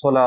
16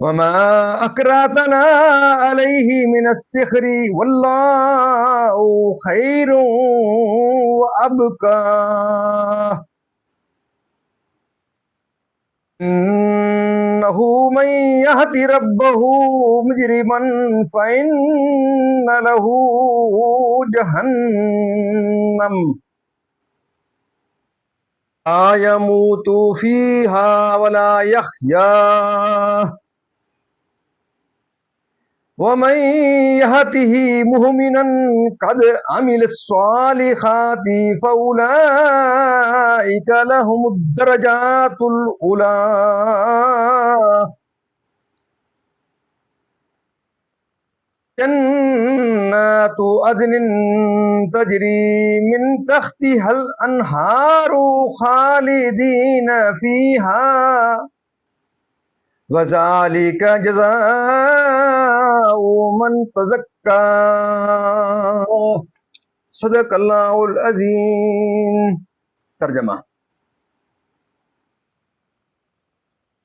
وما اکراتنا علیہ من السحر واللہ خیر وابقا انه من يهد ربه مجرما فان له جهنم لا يموت فيها ولا يحيا ومن يهده مؤمنا قد عمل الصالحات فأولئك لهم الدرجات الأولى جنات عدن تجري من تحتها الأنهار خالدين فيها وذلك جزاء من تزكى صدق اللہ العظیم۔ ترجمہ: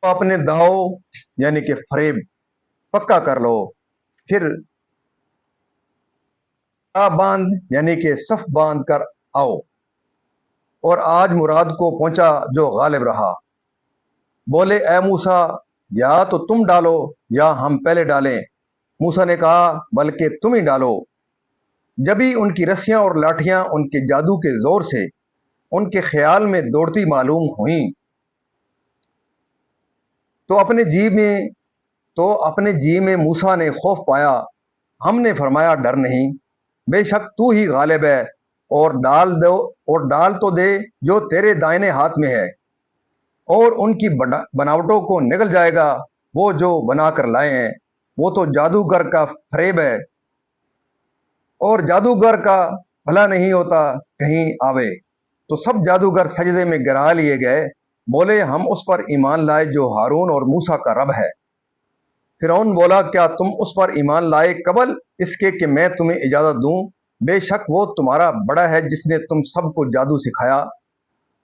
اپنے داؤ یعنی کہ فریب پکا کر لو، پھر باندھ یعنی کہ صف باندھ کر آؤ، اور آج مراد کو پہنچا جو غالب رہا۔ بولے اے موسیٰ، یا تو تم ڈالو یا ہم پہلے ڈالیں۔ موسیٰ نے کہا بلکہ تم ہی ڈالو۔ جبھی ان کی رسیاں اور لاٹھیاں ان کے جادو کے زور سے ان کے خیال میں دوڑتی معلوم ہوئیں تو اپنے جی میں موسیٰ نے خوف پایا۔ ہم نے فرمایا ڈر نہیں، بے شک تو ہی غالب ہے، اور ڈال تو دے جو تیرے دائنے ہاتھ میں ہے، اور ان کی بناوٹوں کو نگل جائے گا وہ جو بنا کر لائے ہیں۔ وہ تو جادوگر کا فریب ہے، اور جادوگر کا بھلا نہیں ہوتا کہیں آوے۔ تو سب جادوگر سجدے میں گرا لیے گئے، بولے ہم اس پر ایمان لائے جو ہارون اور موسیٰ کا رب ہے۔ فرعون بولا کیا تم اس پر ایمان لائے قبل اس کے کہ میں تمہیں اجازت دوں؟ بے شک وہ تمہارا بڑا ہے جس نے تم سب کو جادو سکھایا۔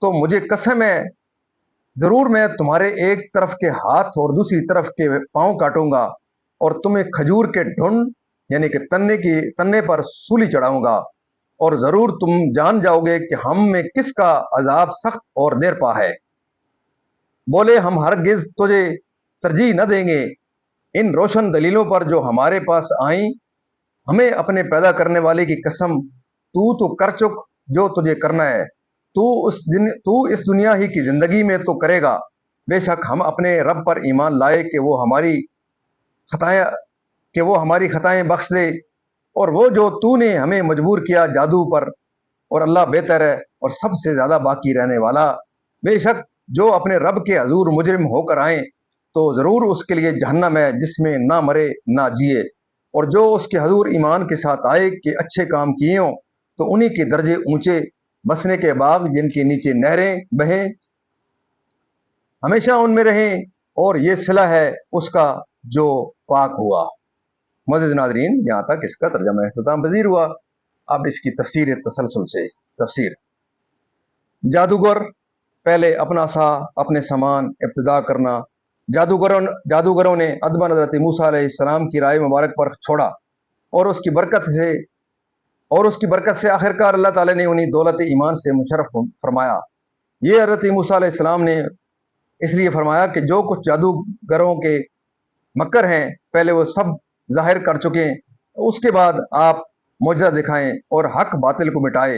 تو مجھے قسم ہے ضرور میں تمہارے ایک طرف کے ہاتھ اور دوسری طرف کے پاؤں کاٹوں گا، اور تمہیں کھجور کے ڈھنڈ یعنی کہ تنے پر سولی چڑھاؤں گا، اور ضرور تم جان جاؤ گے کہ ہم میں کس کا عذاب سخت اور دیر پا ہے۔ بولے ہم ہرگز تجھے ترجیح نہ دیں گے ان روشن دلیلوں پر جو ہمارے پاس آئیں۔ ہمیں اپنے پیدا کرنے والے کی قسم، تو کر چک جو تجھے کرنا ہے، تو اس دنیا ہی کی زندگی میں تو کرے گا۔ بے شک ہم اپنے رب پر ایمان لائے کہ وہ ہماری خطائیں بخش دے، اور وہ جو تو نے ہمیں مجبور کیا جادو پر، اور اللہ بہتر ہے اور سب سے زیادہ باقی رہنے والا۔ بے شک جو اپنے رب کے حضور مجرم ہو کر آئیں تو ضرور اس کے لیے جہنم ہے جس میں نہ مرے نہ جیے، اور جو اس کے حضور ایمان کے ساتھ آئے کہ اچھے کام کیے ہوں تو انہی کے درجے اونچے، بسنے کے باغ جن کے نیچے نہریں بہیں، ہمیشہ ان میں رہیں، اور یہ صلہ ہے اس کا جو پاک ہوا۔ معزز ناظرین، یہاں تک اس کا ترجمہ اختتام پذیر ہوا۔ اب اس کی تفسیر تسلسل سے تفسیر۔ جادوگر پہلے اپنا سا اپنے سامان ابتدا کرنا۔ جادوگروں نے ادباً حضرت موسیٰ علیہ السلام کی رائے مبارک پر چھوڑا، اور اس کی برکت سے آخرکار اللہ تعالیٰ نے انہیں دولت ایمان سے مشرف فرمایا۔ یہ حضرت موسیٰ علیہ السلام نے اس لیے فرمایا کہ جو کچھ جادوگروں کے مکر ہیں پہلے وہ سب ظاہر کر چکے ہیں، اس کے بعد آپ معجزہ دکھائیں اور حق باطل کو مٹائے،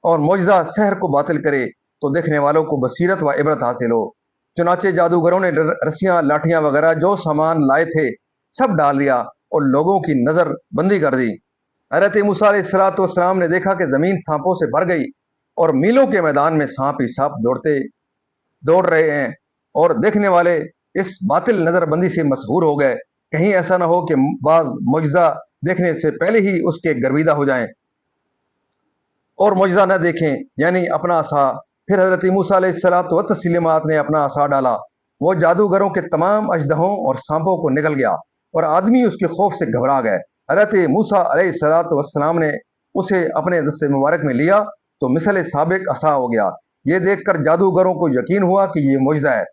اور معجزہ سحر کو باطل کرے تو دیکھنے والوں کو بصیرت و عبرت حاصل ہو۔ چنانچہ جادوگروں نے رسیاں، لاٹھیاں وغیرہ جو سامان لائے تھے سب ڈال دیا اور لوگوں کی نظر بندی کر دی۔ حضرت موسیٰ علیہ السلام نے دیکھا کہ زمین سانپوں سے بھر گئی، اور میلوں کے میدان میں سانپ ہی سانپ دوڑ رہے ہیں، اور دیکھنے والے اس باطل نظر بندی سے مسحور ہو گئے، کہیں ایسا نہ ہو کہ بعض معجزہ دیکھنے سے پہلے ہی اس کے گرویدہ ہو جائیں اور معجزہ نہ دیکھیں، یعنی اپنا عصا۔ پھر حضرت موسیٰ علیہ السلام نے اپنا عصا ڈالا، وہ جادوگروں کے تمام اژدہوں اور سانپوں کو نگل گیا، اور آدمی اس کے خوف سے گھبرا گئے۔ حضرت موسیٰ علیہ السلام نے اسے اپنے دست مبارک میں لیا تو مثل سابق عصا ہو گیا۔ یہ دیکھ کر جادوگروں کو یقین ہوا کہ یہ معجزہ ہے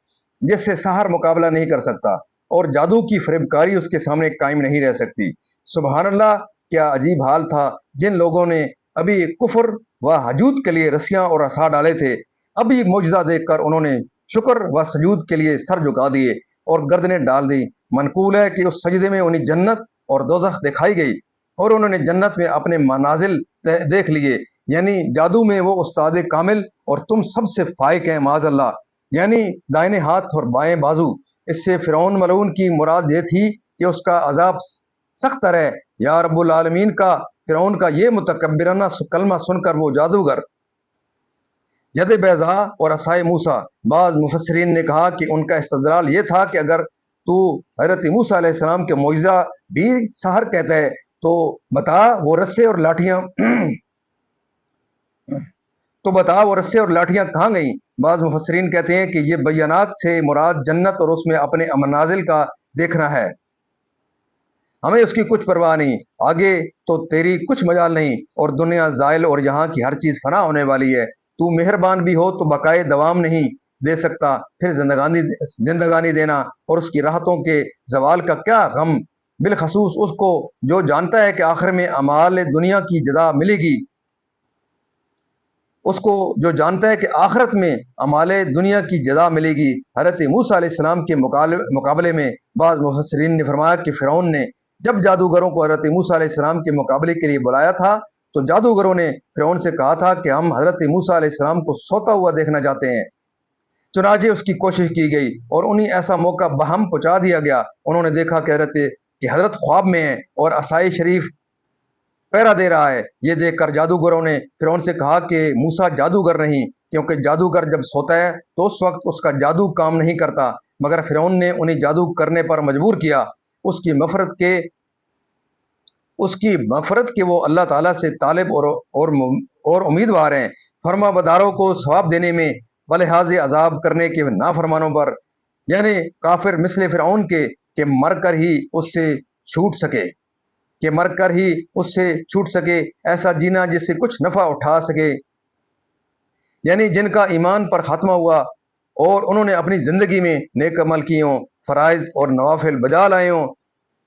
جس سے ساحر مقابلہ نہیں کر سکتا۔ اور جادو کی فریبکاری اس کے سامنے قائم نہیں رہ سکتی۔ سبحان اللہ، کیا عجیب حال تھا جن لوگوں نے ابھی کفر و حجود کے لیے رسیاں اور عصا ڈالے تھے، ابھی معجزہ دیکھ کر انہوں نے شکر و سجود کے لیے سر جھکا دیے اور گردنیں ڈال دی۔ منقول ہے کہ اس سجدے میں انہیں جنت اور دوزخ دکھائی گئی اور انہوں نے جنت میں اپنے منازل دیکھ لیے، یعنی جادو میں وہ استاد کامل اور تم سب سے فائق ہیں معاذ اللہ، یعنی دائنے ہاتھ اور بائیں بازو۔ اس سے فرعون ملعون کی مراد یہ تھی کہ اس کا عذاب سخت ہے۔ یا رب العالمین کا فرعون کا یہ متکبرانہ کلمہ سن کر وہ جادوگر ید بیضا اور عصائے موسیٰ، بعض مفسرین نے کہا کہ ان کا استدلال یہ تھا کہ اگر تو حضرت موسیٰ علیہ السلام کے معجزہ بھی سحر کہتا ہے تو بتا وہ رسے اور لاٹھیاں کہاں گئیں؟ بعض مفسرین کہتے ہیں کہ یہ بیانات سے مراد جنت اور اس میں اپنے منازل کا دیکھنا ہے۔ ہمیں اس کی کچھ پرواہ نہیں، آگے تو تیری کچھ مجال نہیں، اور دنیا زائل اور یہاں کی ہر چیز فنا ہونے والی ہے۔ تو مہربان بھی ہو تو بقائے دوام نہیں دے سکتا، پھر زندگانی دینا اور اس کی راحتوں کے زوال کا کیا غم، بالخصوص اس کو جو جانتا ہے کہ آخر میں اعمال دنیا کی جزا ملے گی، اس کو جو جانتا ہے کہ آخرت میں اعمال دنیا کی جزا ملے گی۔ حضرت موسیٰ علیہ السلام کے مقابلے میں بعض مفسرین نے فرمایا کہ فرعون نے جب جادوگروں کو حضرت موسیٰ علیہ السلام کے مقابلے کے لیے بلایا تھا تو جادوگروں نے فرعون سے کہا تھا کہ ہم حضرت موسیٰ علیہ السلام کو سوتا ہوا دیکھنا چاہتے ہیں۔ چنانچہ اس کی کوشش کی گئی اور انہیں ایسا موقع بہم پہنچا دیا گیا۔ انہوں نے دیکھا کہ حضرت خواب میں ہے اور عصائے شریف پہرا دے رہا ہے۔ یہ دیکھ کر جادوگروں نے فرعون سے کہا کہ موسیٰ جادوگر نہیں، کیونکہ جادوگر جب سوتا ہے تو اس وقت اس کا جادو کام نہیں کرتا، مگر فرعون نے انہیں جادو کرنے پر مجبور کیا۔ اس کی مغفرت کے وہ اللہ تعالیٰ سے طالب اور امیدوار ہیں، فرما برداروں کو ثواب دینے میں بلحاظ عذاب کرنے کے نافرمانوں پر، یعنی کافر مثل فرعون کے کہ مر کر ہی اس سے چھوٹ سکے، ایسا جینا جس سے کچھ نفع اٹھا سکے، یعنی جن کا ایمان پر خاتمہ ہوا اور انہوں نے اپنی زندگی میں نیک عمل کیے ہوں، فرائض اور نوافل بجا لائے ہوں،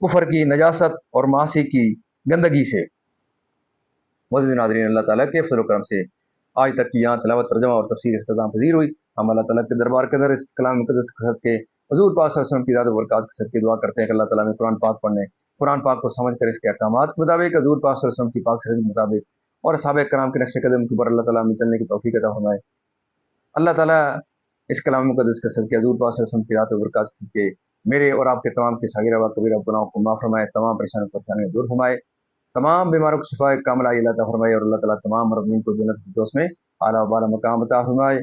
کفر کی نجاست اور معاصی کی گندگی سے۔ معزز ناظرین، اللہ تعالیٰ کے فضل و کرم سے آج تک کی یہاں تلاوت، ترجمہ اور تفسیر اختتام پذیر ہوئی۔ ہم اللہ تعالیٰ کے دربار کے اندر اس کلام مقدس کے صدقے حضور پاک صلی اللہ علیہ وسلم کی ذات و برکات کے صدقے دعا کرتے ہیں کہ اللہ تعالیٰ میں قرآن پاک پڑھنے، قرآن پاک کو سمجھ کر اس کے احکامات کے مطابق، حضور پاک صلی اللہ علیہ وسلم کی پاک سنت کے مطابق اور صحابہ کرام کے نقش قدم کے اوپر اللہ تعالیٰ میں چلنے کی توفیق عطا فرمائے۔ اللہ تعالیٰ اس کلام مقدس کے صدقے حضور پاک صلی اللہ علیہ وسلم کی ذات و برکات کے صدقے میرے اور آپ کے تمام کے صغیرہ و کبیرہ گناہوں کو معاف فرمائے، تمام پریشانیوں دور فرمائے، تمام بیماروں کو شفا کاملہ عطا فرمائے، اور اللہ تعالیٰ تمام مرحومین کو جنت الفردوس میں اعلیٰ و بالا مقام عطا فرمائے۔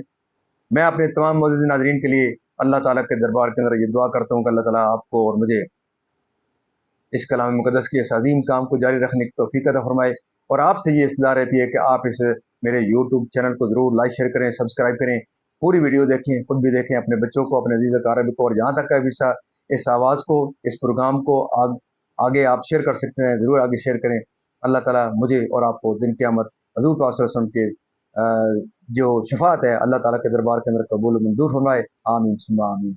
میں اپنے تمام معزز ناظرین کے لیے اللہ تعالیٰ کے دربار کے اندر یہ دعا کرتا ہوں کہ اللہ تعالیٰ آپ کو اور مجھے اس کلام مقدس کے اس عظیم کام کو جاری رکھنے کی توفیق عطا فرمائے، اور آپ سے یہ استدعا رہتی ہے کہ آپ اس میرے یوٹیوب چینل کو ضرور لائک شیئر کریں، سبسکرائب کریں، پوری ویڈیو دیکھیں، خود بھی دیکھیں، اپنے بچوں کو، اپنے عزیز اقارب کو، اور جہاں تک کا حصہ اس آواز کو، اس پروگرام کو آگے آپ شیئر کر سکتے ہیں، ضرور آگے شیئر کریں۔ اللہ تعالیٰ مجھے اور آپ کو دن قیامت حضور پاک صلی اللہ علیہ وسلم کے جو شفاعت ہے اللہ تعالیٰ کے دربار کے اندر قبول و منظور فرمائے، آمین ثم آمین۔